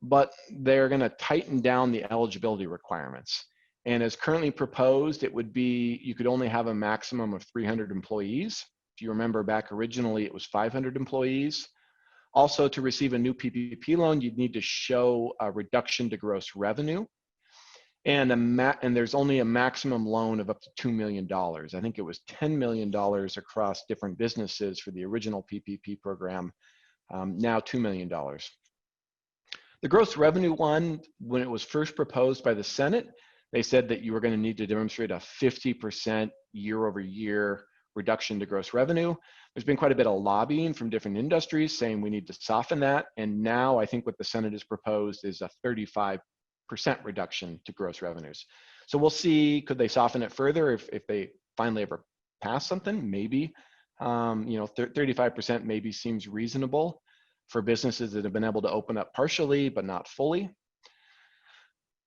but they're going to tighten down the eligibility requirements. And as currently proposed, it would be, you could only have a maximum of 300 employees. If you remember back originally, it was 500 employees. Also, to receive a new PPP loan, you'd need to show a reduction to gross revenue. And, there's only a maximum loan of up to $2 million. I think it was $10 million across different businesses for the original PPP program, now $2 million. The gross revenue one, when it was first proposed by the Senate, they said that you were going to need to demonstrate a 50% year-over-year reduction to gross revenue. There's been quite a bit of lobbying from different industries saying we need to soften that. And now I think what the Senate has proposed is a 35% reduction to gross revenues. So we'll see, could they soften it further if they finally ever pass something? Maybe, 35% maybe seems reasonable for businesses that have been able to open up partially, but not fully.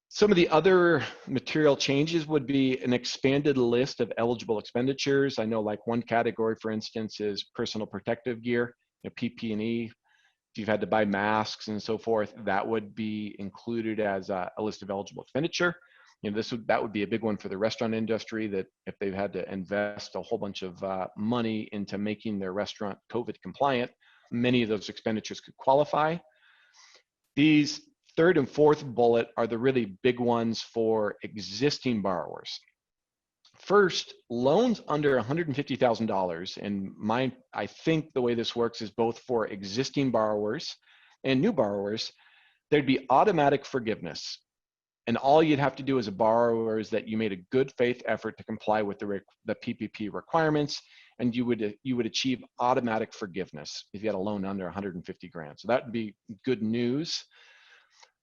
Some of the other material changes would be an expanded list of eligible expenditures. I know like one category, for instance, is personal protective gear, PP&E. If you've had to buy masks and so forth, that would be included as a list of eligible expenditure. That would be a big one for the restaurant industry, that if they've had to invest a whole bunch of money into making their restaurant COVID compliant, many of those expenditures could qualify. These third and fourth bullet are the really big ones for existing borrowers. First, loans under $150,000, and I think the way this works is both for existing borrowers and new borrowers, there'd be automatic forgiveness. And all you'd have to do as a borrower is that you made a good faith effort to comply with the PPP requirements, and you would achieve automatic forgiveness if you had a loan under 150 grand. So that would be good news.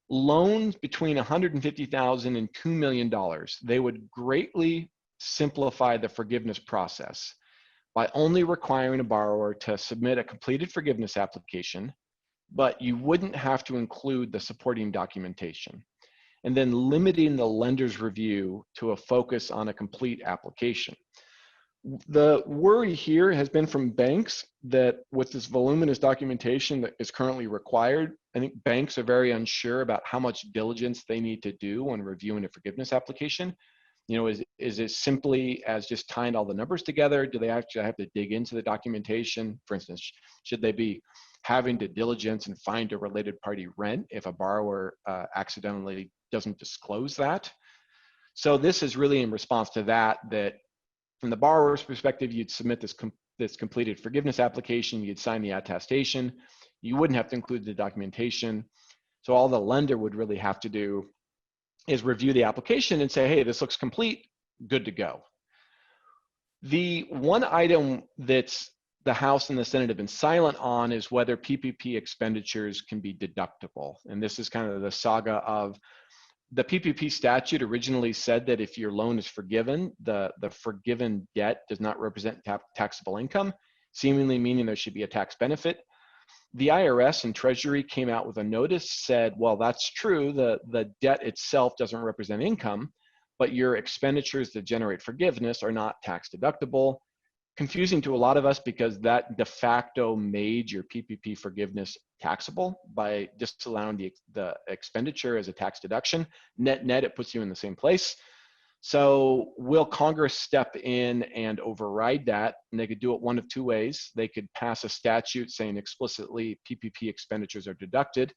Loans between $150,000 and $2 million, they would greatly simplify the forgiveness process by only requiring a borrower to submit a completed forgiveness application, but you wouldn't have to include the supporting documentation, and then limiting the lender's review to a focus on a complete application. The worry here has been from banks that with this voluminous documentation that is currently required, I think banks are very unsure about how much diligence they need to do when reviewing a forgiveness application. Is it simply as just tying all the numbers together? Do they actually have to dig into the documentation? For instance, should they be having to diligence and find a related party rent if a borrower accidentally doesn't disclose that? So this is really in response to that from the borrower's perspective, you'd submit this completed forgiveness application, you'd sign the attestation, you wouldn't have to include the documentation. So all the lender would really have to do is review the application and say, hey, this looks complete, good to go. The one item that's the House and the Senate have been silent on is whether PPP expenditures can be deductible. And this is kind of the saga of the PPP statute originally said that if your loan is forgiven, the forgiven debt does not represent taxable income, seemingly meaning there should be a tax benefit. The IRS and Treasury came out with a notice, said, well, that's true, the debt itself doesn't represent income, but your expenditures that generate forgiveness are not tax deductible. Confusing to a lot of us because that de facto made your PPP forgiveness taxable by disallowing the expenditure as a tax deduction. Net, it puts you in the same place. So will Congress step in and override that? And they could do it one of two ways. They could pass a statute saying explicitly PPP expenditures are deducted.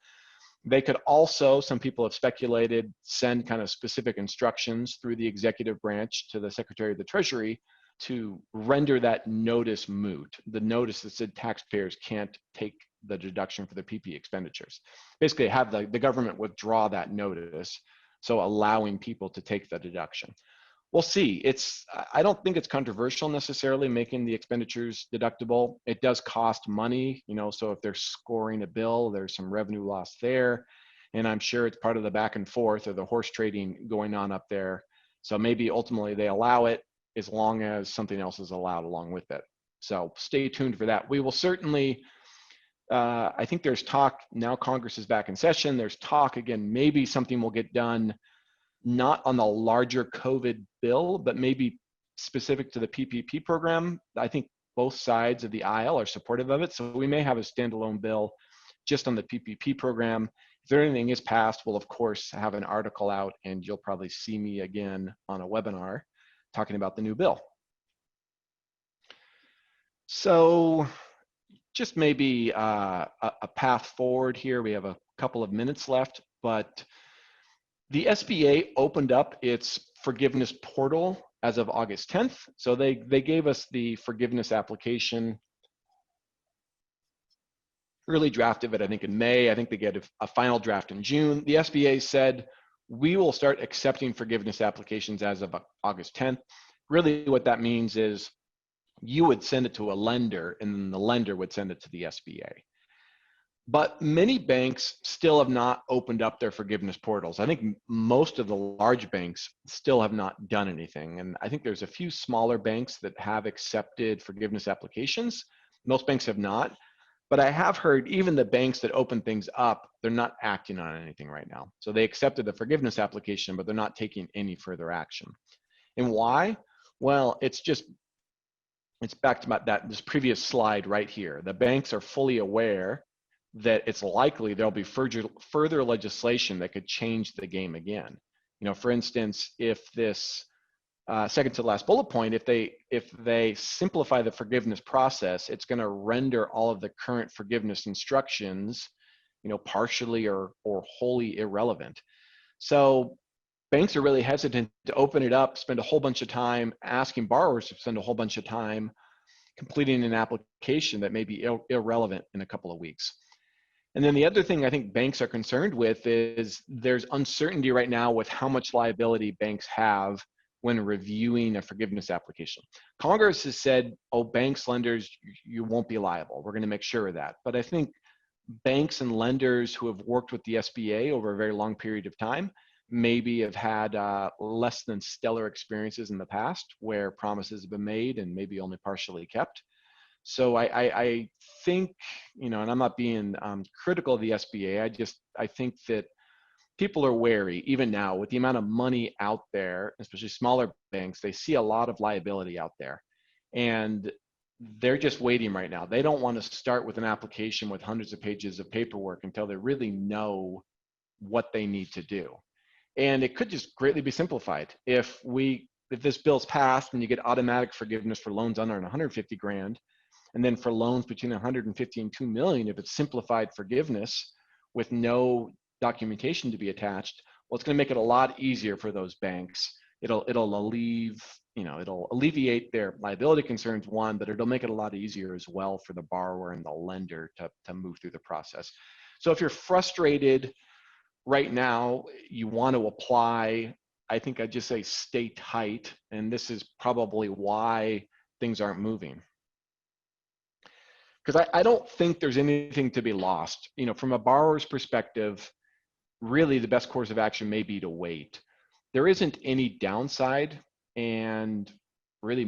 They could also, some people have speculated, send kind of specific instructions through the executive branch to the Secretary of the Treasury to render that notice moot. The notice that said taxpayers can't take the deduction for the PP expenditures. Basically have the government withdraw that notice, so allowing people to take the deduction. We'll see. I don't think it's controversial necessarily making the expenditures deductible. It does cost money, so if they're scoring a bill, there's some revenue loss there. And I'm sure it's part of the back and forth or the horse trading going on up there. So maybe ultimately they allow it as long as something else is allowed along with it. So stay tuned for that. We will certainly, I think there's talk, now Congress is back in session, there's talk again, maybe something will get done, not on the larger COVID bill, but maybe specific to the PPP program. I think both sides of the aisle are supportive of it. So we may have a standalone bill just on the PPP program. If anything is passed, we'll of course have an article out, and you'll probably see me again on a webinar talking about the new bill. So just maybe a path forward here. We have a couple of minutes left, but the SBA opened up its forgiveness portal as of August 10th. So they gave us the forgiveness application, early draft of it, I think in May. I think they get a final draft in June. The SBA said, we will start accepting forgiveness applications as of August 10th. Really what that means is you would send it to a lender, and then the lender would send it to the SBA. But many banks still have not opened up their forgiveness portals. I think most of the large banks still have not done anything. And I think there's a few smaller banks that have accepted forgiveness applications. Most banks have not. But I have heard even the banks that open things up, they're not acting on anything right now. So they accepted the forgiveness application, but they're not taking any further action. And why? Well, it's back to this previous slide right here. The banks are fully aware that it's likely there'll be further legislation that could change the game again. You know, for instance, if this second to last bullet point, if they simplify the forgiveness process, it's going to render all of the current forgiveness instructions, you know, partially or wholly irrelevant. So banks are really hesitant to open it up, spend a whole bunch of time asking borrowers to spend a whole bunch of time completing an application that may be irrelevant in a couple of weeks. And then the other thing I think banks are concerned with is there's uncertainty right now with how much liability banks have when reviewing a forgiveness application. Congress has said, oh, banks, lenders, you won't be liable. We're going to make sure of that. But I think banks and lenders who have worked with the SBA over a very long period of time maybe have had less than stellar experiences in the past where promises have been made and maybe only partially kept. So I think, you know, and I'm not being critical of the SBA, I think that people are wary, even now, with the amount of money out there, especially smaller banks, they see a lot of liability out there. And they're just waiting right now. They don't want to start with an application with hundreds of pages of paperwork until they really know what they need to do. And it could just greatly be simplified. If this bill's passed and you get automatic forgiveness for loans under 150 grand, and then for loans between 150 and 2 million, if it's simplified forgiveness with no documentation to be attached, well, it's going to make it a lot easier for those banks. It'll alleviate their liability concerns, one, but it'll make it a lot easier as well for the borrower and the lender to move through the process. So if you're frustrated right now, you want to apply, I think I'd just say stay tight, and this is probably why things aren't moving. Because I don't think there's anything to be lost. You know, from a borrower's perspective, really the best course of action may be to wait. There isn't any downside, and really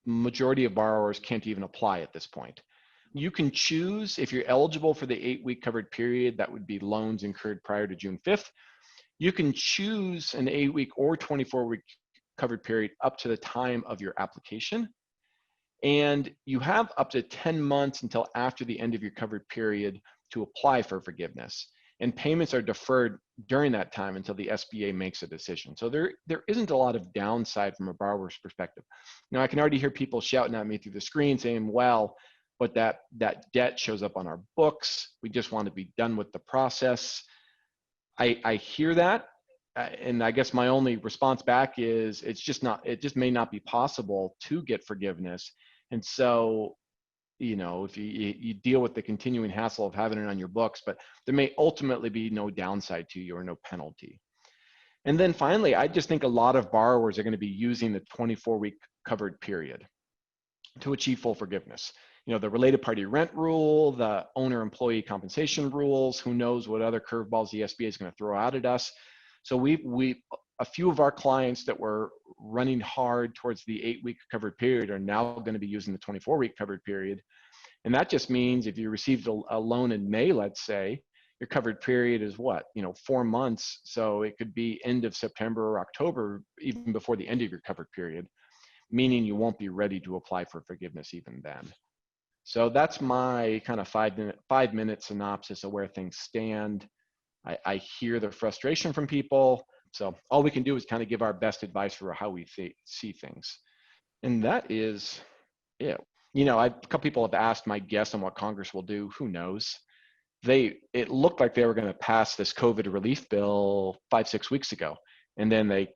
majority of borrowers can't even apply at this point. You can choose, if you're eligible for the 8-week covered period, that would be loans incurred prior to June 5th. You can choose an 8-week or 24-week covered period up to the time of your application. And you have up to 10 months until after the end of your covered period to apply for forgiveness. And payments are deferred during that time until the SBA makes a decision. So there isn't a lot of downside from a borrower's perspective. Now, I can already hear people shouting at me through the screen saying, well, but that debt shows up on our books. We just want to be done with the process. I hear that. And I guess my only response back is it just may not be possible to get forgiveness. And so, you know, if you deal with the continuing hassle of having it on your books, but there may ultimately be no downside to you or no penalty. And then finally, I just think a lot of borrowers are going to be using the 24-week covered period to achieve full forgiveness. You know, the related party rent rule, the owner-employee compensation rules, who knows what other curveballs the SBA is going to throw out at us. So a few of our clients that were running hard towards the 8-week covered period are now going to be using the 24-week covered period. And that just means if you received a loan in May, let's say, your covered period is what? 4 months. So it could be end of September or October, even before the end of your covered period. meaning you won't be ready to apply for forgiveness even then. So that's my kind of 5-minute synopsis of where things stand. I hear the frustration from people. So all we can do is kind of give our best advice for how we see things. And that is it. You know, a couple people have asked my guess on what Congress will do. Who knows? It looked like they were going to pass this COVID relief bill 5-6 weeks ago. And then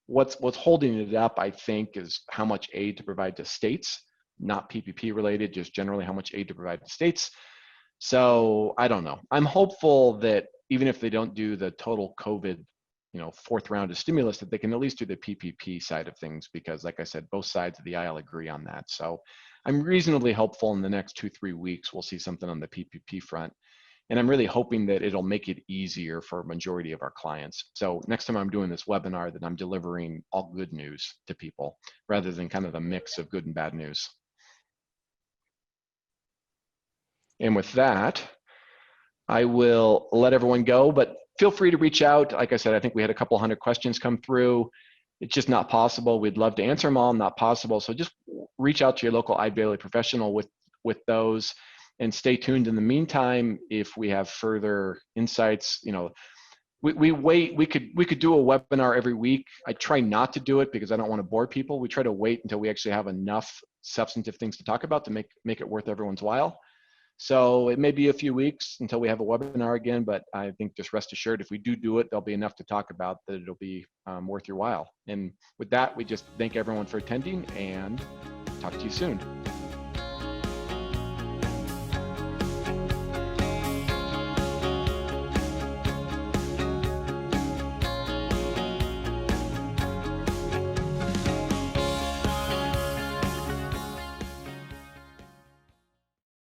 what's holding it up, I think, is how much aid to provide to states, not PPP related, just generally how much aid to provide to states. So I don't know. I'm hopeful that even if they don't do the total COVID, fourth round of stimulus, that they can at least do the PPP side of things, because like I said, both sides of the aisle agree on that. So I'm reasonably hopeful in the next 2-3 weeks we'll see something on the PPP front. And I'm really hoping that it'll make it easier for a majority of our clients. So next time I'm doing this webinar, that I'm delivering all good news to people rather than kind of a mix of good and bad news. And with that, I will let everyone go, but feel free to reach out. Like I said, I think we had a couple hundred questions come through. It's just not possible. We'd love to answer them all, not possible. So just reach out to your local Eide professional with those, and stay tuned. In the meantime, if we have further insights, we could do a webinar every week. I try not to do it because I don't want to bore people. We try to wait until we actually have enough substantive things to talk about to make it worth everyone's while. So it may be a few weeks until we have a webinar again, but I think just rest assured, if we do it, there'll be enough to talk about that it'll be worth your while. And with that, we just thank everyone for attending and talk to you soon.